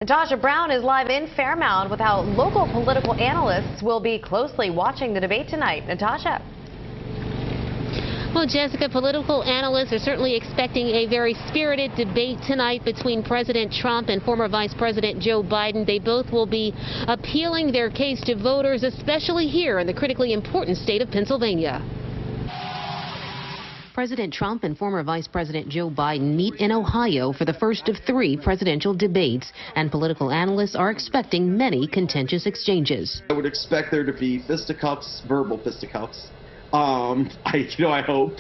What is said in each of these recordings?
Natasha Brown is live in Fairmount with how local political analysts will be closely watching the debate tonight. Natasha. Well, Jessica, political analysts are certainly expecting a very spirited debate tonight between President Trump and former Vice President Joe Biden. They both will be appealing their case to voters, especially here in the critically important state of Pennsylvania. President Trump and former Vice President Joe Biden meet in Ohio for the first of 3 presidential debates, and political analysts are expecting many contentious exchanges. I would expect there to be fisticuffs, verbal fisticuffs. I hope,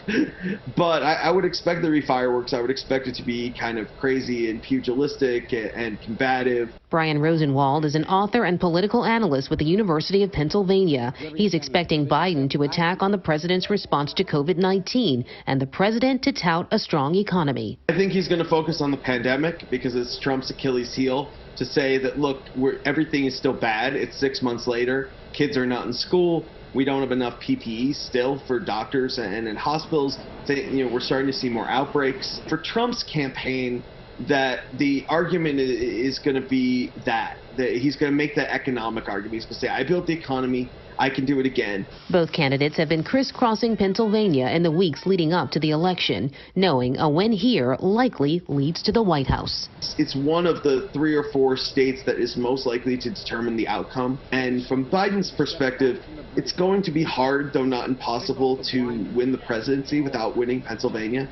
but I would expect there to be fireworks. I would expect it to be kind of crazy and pugilistic and combative. Brian Rosenwald is an author and political analyst with the University of Pennsylvania. He's expecting Biden to attack on the president's response to COVID-19 and the president to tout a strong economy. I think he's going to focus on the pandemic because it's Trump's Achilles heel to say that, look, everything is still bad. It's 6 months later. Kids are not in school. We don't have enough PPE still for doctors and in hospitals. We're starting to see more outbreaks. For Trump's campaign, that the argument is going to be that he's going to make that economic argument. He's going to say, I built the economy. I can do it again. Both candidates have been crisscrossing Pennsylvania in the weeks leading up to the election, knowing a win here likely leads to the White House. It's one of the 3 or 4 states that is most likely to determine the outcome. And from Biden's perspective, it's going to be hard, though not impossible, to win the presidency without winning Pennsylvania.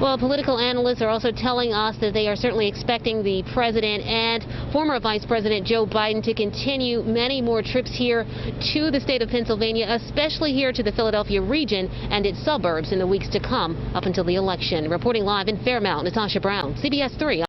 Well, political analysts are also telling us that they are certainly expecting the president and former Vice President Joe Biden to continue many more trips here to the state of Pennsylvania, especially here to the Philadelphia region and its suburbs in the weeks to come up until the election. Reporting live in Fairmount, Natasha Brown, CBS 3.